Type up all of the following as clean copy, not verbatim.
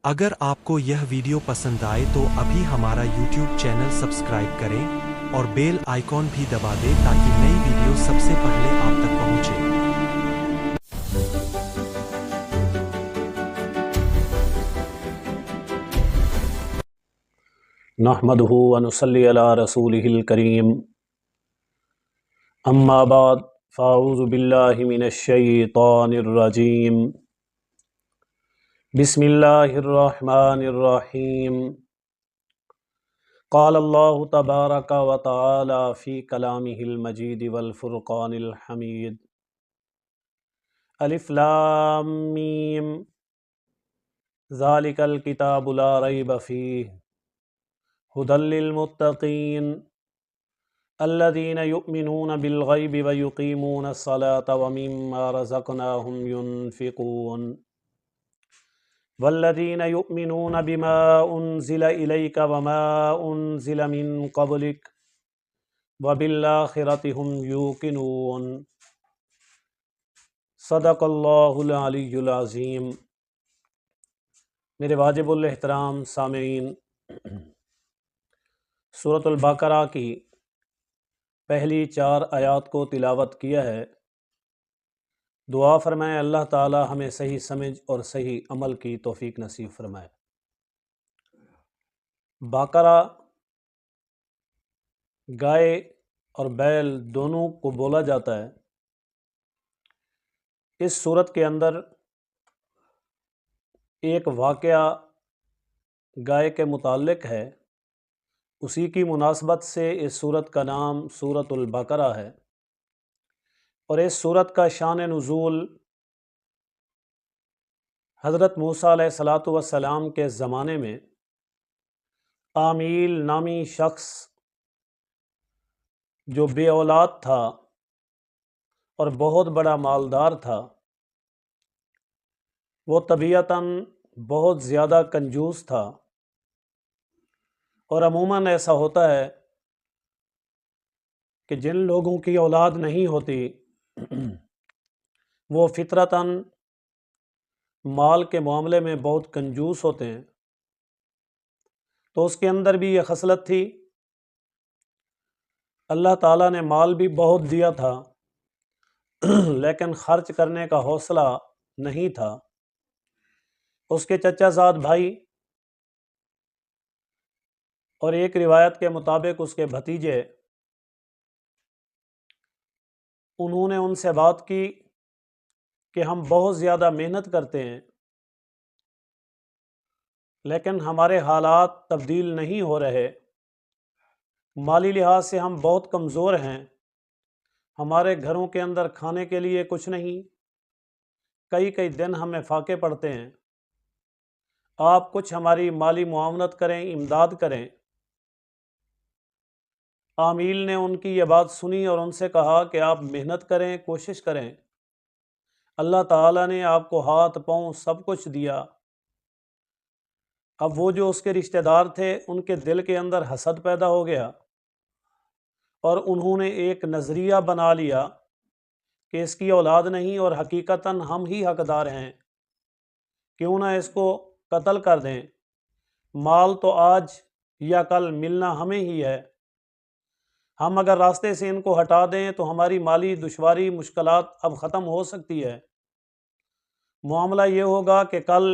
اگر آپ کو یہ ویڈیو پسند آئے تو ابھی ہمارا یوٹیوب چینل سبسکرائب کریں اور بیل آئیکن بھی دبا دیں تاکہ نئی ویڈیو سب سے پہلے آپ تک پہنچے۔ نحمده ونصلي على رسوله الكريم اما بعد فاعوذ بالله من الشيطان الرجيم بسم الله الرحمن الرحيم قال الله تبارك وتعالى في كلامه المجيد والفرقان الحميد الف لام ميم ذلك الكتاب لا ريب فيه هدى للمتقين الذين يؤمنون بالغيب ويقيمون الصلاة ومما رزقناهم ينفقون والذين يؤمنون بما أنزل إليك وما أنزل من قبلك وبالآخرة هم يوقنون صدق اللہ العلی العظیم۔ میرے واجب الاحترام سامعین، سورۃ البقرہ کی پہلی 4 آیات کو تلاوت کیا ہے۔ دعا فرمائیں اللہ تعالی ہمیں صحیح سمجھ اور صحیح عمل کی توفیق نصیب فرمائے۔ بقرہ گائے اور بیل دونوں کو بولا جاتا ہے۔ اس صورت کے اندر ایک واقعہ گائے کے متعلق ہے، اسی کی مناسبت سے اس صورت کا نام سورۃ البقرہ ہے، اور اس صورت کا شان نزول حضرت موسیٰ علیہ السلام کے زمانے میں آمیل نامی شخص جو بے اولاد تھا اور بہت بڑا مالدار تھا، وہ طبیعتاً بہت زیادہ کنجوس تھا، اور عموماً ایسا ہوتا ہے کہ جن لوگوں کی اولاد نہیں ہوتی وہ فطرتاً مال کے معاملے میں بہت کنجوس ہوتے ہیں۔ تو اس کے اندر بھی یہ خصلت تھی۔ اللہ تعالیٰ نے مال بھی بہت دیا تھا لیکن خرچ کرنے کا حوصلہ نہیں تھا۔ اس کے چچا زاد بھائی اور ایک روایت کے مطابق اس کے بھتیجے، انہوں نے ان سے بات کی کہ ہم بہت زیادہ محنت کرتے ہیں لیکن ہمارے حالات تبدیل نہیں ہو رہے، مالی لحاظ سے ہم بہت کمزور ہیں، ہمارے گھروں کے اندر کھانے کے لیے کچھ نہیں، کئی دن ہمیں فاقے پڑتے ہیں، آپ کچھ ہماری مالی معاونت کریں، امداد کریں۔ عامل نے ان کی یہ بات سنی اور ان سے کہا کہ آپ محنت کریں، کوشش کریں، اللہ تعالیٰ نے آپ کو ہاتھ پاؤں سب کچھ دیا۔ اب وہ جو اس کے رشتہ دار تھے ان کے دل کے اندر حسد پیدا ہو گیا، اور انہوں نے ایک نظریہ بنا لیا کہ اس کی اولاد نہیں اور حقیقتاً ہم ہی حقدار ہیں، کیوں نہ اس کو قتل کر دیں، مال تو آج یا کل ملنا ہمیں ہی ہے، ہم اگر راستے سے ان کو ہٹا دیں تو ہماری مالی دشواری مشکلات اب ختم ہو سکتی ہے۔ معاملہ یہ ہوگا کہ کل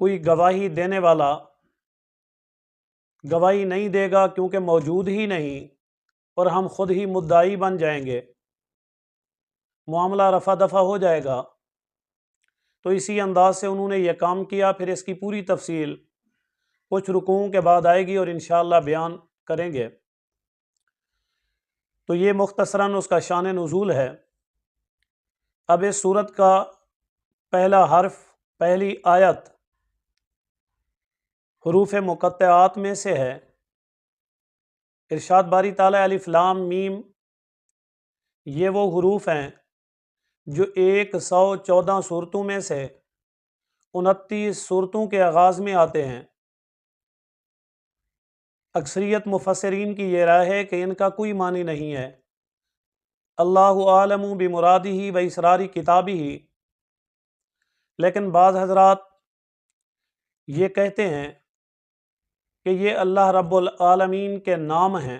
کوئی گواہی دینے والا گواہی نہیں دے گا کیونکہ موجود ہی نہیں، اور ہم خود ہی مدعی بن جائیں گے، معاملہ رفع دفع ہو جائے گا۔ تو اسی انداز سے انہوں نے یہ کام کیا۔ پھر اس کی پوری تفصیل کچھ رکوعوں کے بعد آئے گی اور انشاءاللہ بیان کریں گے۔ تو یہ مختصراً اس کا شان نزول ہے۔ اب اس سورت کا پہلا حرف، پہلی آیت حروف مقطعات میں سے ہے۔ ارشاد باری تعالیٰ الف لام میم، یہ وہ حروف ہیں جو 114 صورتوں میں سے 29 صورتوں کے آغاز میں آتے ہیں۔ اکثریت مفسرین کی یہ رائے ہے کہ ان کا کوئی معنی نہیں ہے۔ اللہ عالم بمرادہ و اسرار کتابہ، لیکن بعض حضرات یہ کہتے ہیں کہ یہ اللہ رب العالمین کے نام ہیں،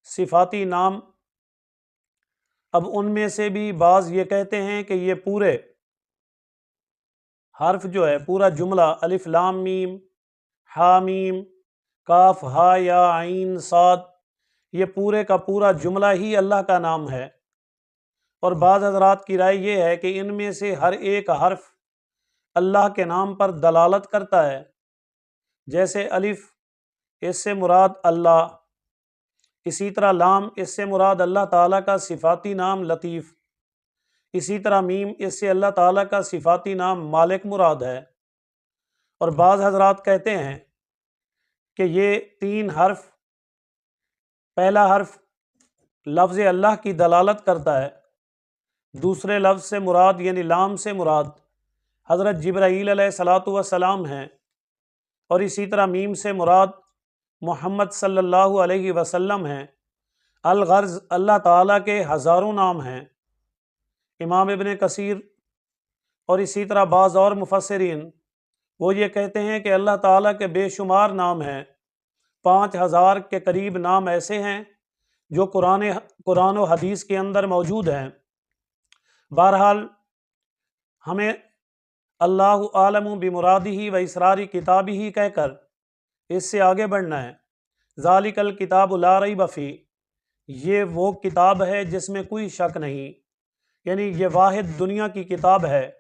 صفاتی نام۔ اب ان میں سے بھی بعض یہ کہتے ہیں کہ یہ پورے حرف جو ہے، پورا جملہ الف لام میم ہا میم کاف ہا یا عین صاد، یہ پورے کا پورا جملہ ہی اللہ کا نام ہے۔ اور بعض حضرات کی رائے یہ ہے کہ ان میں سے ہر ایک حرف اللہ کے نام پر دلالت کرتا ہے، جیسے الف اس سے مراد اللہ، اسی طرح لام اس سے مراد اللہ تعالیٰ کا صفاتی نام لطیف، اسی طرح میم اس سے اللہ تعالیٰ کا صفاتی نام مالک مراد ہے۔ اور بعض حضرات کہتے ہیں کہ یہ تین حرف، پہلا حرف لفظ اللہ کی دلالت کرتا ہے، دوسرے لفظ سے مراد یعنی لام سے مراد حضرت جبرائیل علیہ الصلاۃ والسلام ہیں، اور اسی طرح میم سے مراد محمد صلی اللہ علیہ وسلم ہیں۔ الغرض اللہ تعالیٰ کے ہزاروں نام ہیں۔ امام ابن کثیر اور اسی طرح بعض اور مفسرین وہ یہ کہتے ہیں کہ اللہ تعالیٰ کے بے شمار نام ہیں، 5000 کے قریب نام ایسے ہیں جو قرآن و حدیث کے اندر موجود ہیں۔ بہرحال ہمیں اللہ عالم بمرادہ و اسرار کتابہ کہہ کر اس سے آگے بڑھنا ہے۔ ذالک الکتاب لا ریب فیہ، یہ وہ کتاب ہے جس میں کوئی شک نہیں، یعنی یہ واحد دنیا کی کتاب ہے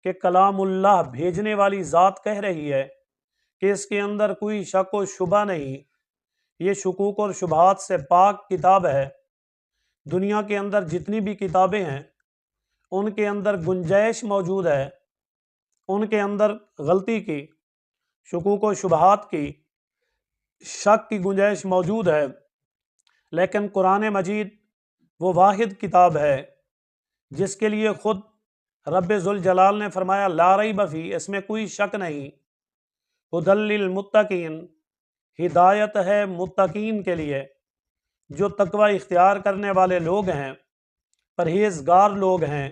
کہ کلام اللہ بھیجنے والی ذات کہہ رہی ہے کہ اس کے اندر کوئی شک و شبہ نہیں، یہ شکوک اور شبہات سے پاک کتاب ہے۔ دنیا کے اندر جتنی بھی کتابیں ہیں ان کے اندر گنجائش موجود ہے، ان کے اندر غلطی کی، شکوک و شبہات کی، شک کی گنجائش موجود ہے، لیکن قرآن مجید وہ واحد کتاب ہے جس کے لیے خود رب ذوالجلال نے فرمایا لا ریب فیہ، اس میں کوئی شک نہیں۔ ھدی للمتقین، ہدایت ہے متقین کے لیے، جو تقوی اختیار کرنے والے لوگ ہیں، پرہیزگار لوگ ہیں۔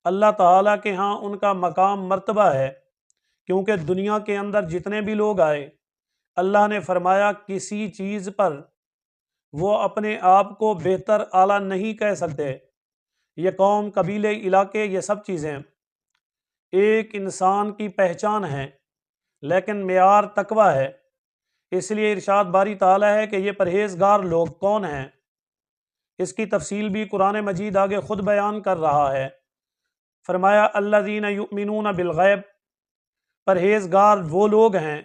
اللہ تعالیٰ کے ہاں ان کا مقام مرتبہ ہے، کیونکہ دنیا کے اندر جتنے بھی لوگ آئے اللہ نے فرمایا کسی چیز پر وہ اپنے آپ کو بہتر اعلیٰ نہیں کہہ سکتے۔ یہ قوم، قبیلے، علاقے، یہ سب چیزیں ایک انسان کی پہچان ہیں، لیکن معیار تقوی ہے۔ اس لیے ارشاد باری تعالیٰ ہے کہ یہ پرہیزگار لوگ کون ہیں، اس کی تفصیل بھی قرآن مجید آگے خود بیان کر رہا ہے۔ فرمایا الذین یؤمنون بالغیب، پرہیزگار وہ لوگ ہیں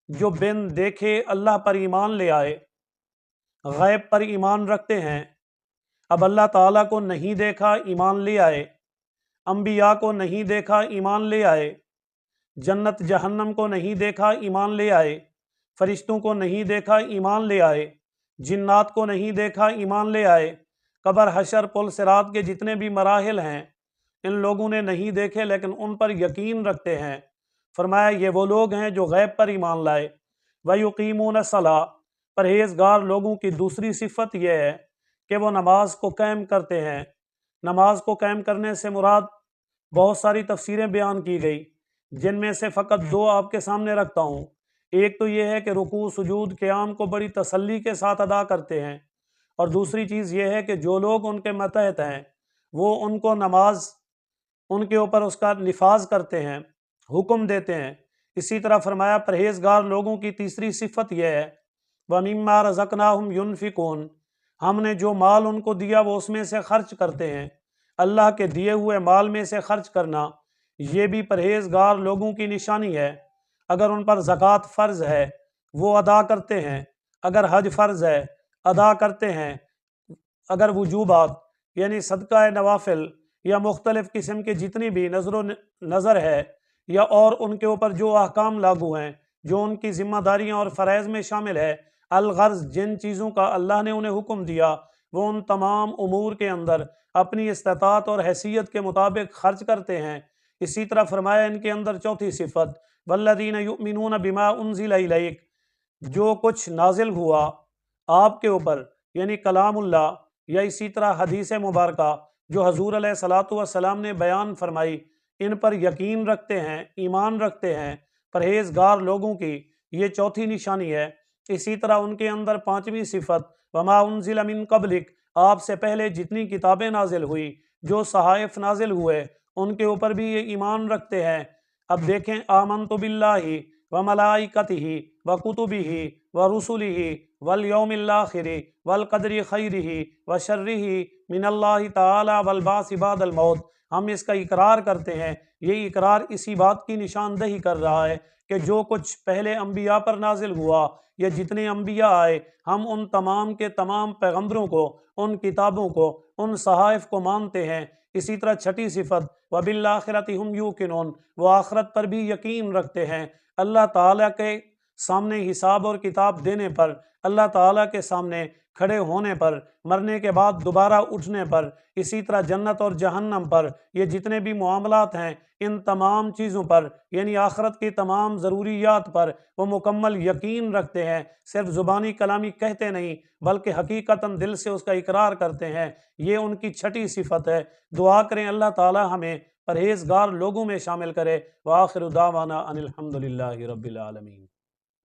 جو بن دیکھے اللہ پر ایمان لے آئے، غیب پر ایمان رکھتے ہیں۔ اب اللہ تعالیٰ کو نہیں دیکھا، ایمان لے آئے، انبیاء کو نہیں دیکھا، ایمان لے آئے، جنت جہنم کو نہیں دیکھا، ایمان لے آئے، فرشتوں کو نہیں دیکھا، ایمان لے آئے، جنات کو نہیں دیکھا، ایمان لے آئے، قبر، حشر، پل صراط کے جتنے بھی مراحل ہیں ان لوگوں نے نہیں دیکھے لیکن ان پر یقین رکھتے ہیں۔ فرمایا یہ وہ لوگ ہیں جو غیب پر ایمان لائے۔ وَيُقِيمُونَ الصَّلَاةَ، پرہیزگار لوگوں کی دوسری صفت یہ ہے کہ وہ نماز کو قائم کرتے ہیں۔ نماز کو قائم کرنے سے مراد بہت ساری تفسیریں بیان کی گئی، جن میں سے فقط دو آپ کے سامنے رکھتا ہوں۔ ایک تو یہ ہے کہ رکوع، سجود، قیام کو بڑی تسلی کے ساتھ ادا کرتے ہیں، اور دوسری چیز یہ ہے کہ جو لوگ ان کے ماتحت ہیں وہ ان کو نماز، ان کے اوپر اس کا نفاذ کرتے ہیں، حکم دیتے ہیں۔ اسی طرح فرمایا پرہیزگار لوگوں کی تیسری صفت یہ ہے وَمِمَّا رَزَقْنَاهُمْ يُنْفِقُونَ، ہم نے جو مال ان کو دیا وہ اس میں سے خرچ کرتے ہیں۔ اللہ کے دیے ہوئے مال میں سے خرچ کرنا یہ بھی پرہیزگار لوگوں کی نشانی ہے۔ اگر ان پر زکوٰۃ فرض ہے وہ ادا کرتے ہیں، اگر حج فرض ہے ادا کرتے ہیں، اگر وجوبات یعنی صدقہ نوافل یا مختلف قسم کے جتنی بھی نظر ہے یا اور ان کے اوپر جو احکام لاگو ہیں، جو ان کی ذمہ داریاں اور فرائض میں شامل ہے، الغرض جن چیزوں کا اللہ نے انہیں حکم دیا وہ ان تمام امور کے اندر اپنی استطاعت اور حیثیت کے مطابق خرچ کرتے ہیں۔ اسی طرح فرمایا ان کے اندر چوتھی صفت والذین یؤمنون بما انزل الیک، جو کچھ نازل ہوا آپ کے اوپر یعنی کلام اللہ یا اسی طرح حدیث مبارکہ جو حضور علیہ الصلاۃ والسلام نے بیان فرمائی ان پر یقین رکھتے ہیں، ایمان رکھتے ہیں، پرہیزگار لوگوں کی یہ چوتھی نشانی ہے۔ اسی طرح ان کے اندر پانچویں صفت وما انزل من قبلک، آپ سے پہلے جتنی کتابیں نازل ہوئی، جو صحائف نازل ہوئے، ان کے اوپر بھی یہ ایمان رکھتے ہیں۔ اب دیکھیں، آمنت باللہ وملائکتہ وکتبہ ورسلہ والیوم الآخر والقدر خیرہ وشرہ من اللہ تعالی والبعث بعد الموت، ہم اس کا اقرار کرتے ہیں۔ یہ اقرار اسی بات کی نشاندہی کر رہا ہے کہ جو کچھ پہلے انبیاء پر نازل ہوا یا جتنے انبیاء آئے، ہم ان تمام کے تمام پیغمبروں کو، ان کتابوں کو، ان صحائف کو مانتے ہیں۔ اسی طرح چھٹی صفت وبالآخرۃ ہم یوقنون، وہ آخرت پر بھی یقین رکھتے ہیں۔ اللہ تعالیٰ کے سامنے حساب اور کتاب دینے پر، اللہ تعالیٰ کے سامنے کھڑے ہونے پر، مرنے کے بعد دوبارہ اٹھنے پر، اسی طرح جنت اور جہنم پر، یہ جتنے بھی معاملات ہیں، ان تمام چیزوں پر، یعنی آخرت کی تمام ضروریات پر وہ مکمل یقین رکھتے ہیں۔ صرف زبانی کلامی کہتے نہیں بلکہ حقیقتاً دل سے اس کا اقرار کرتے ہیں۔ یہ ان کی چھٹی صفت ہے۔ دعا کریں اللہ تعالی ہمیں پرہیزگار لوگوں میں شامل کرے۔ وآخر دعوانا ان الحمد للہ رب العالمین۔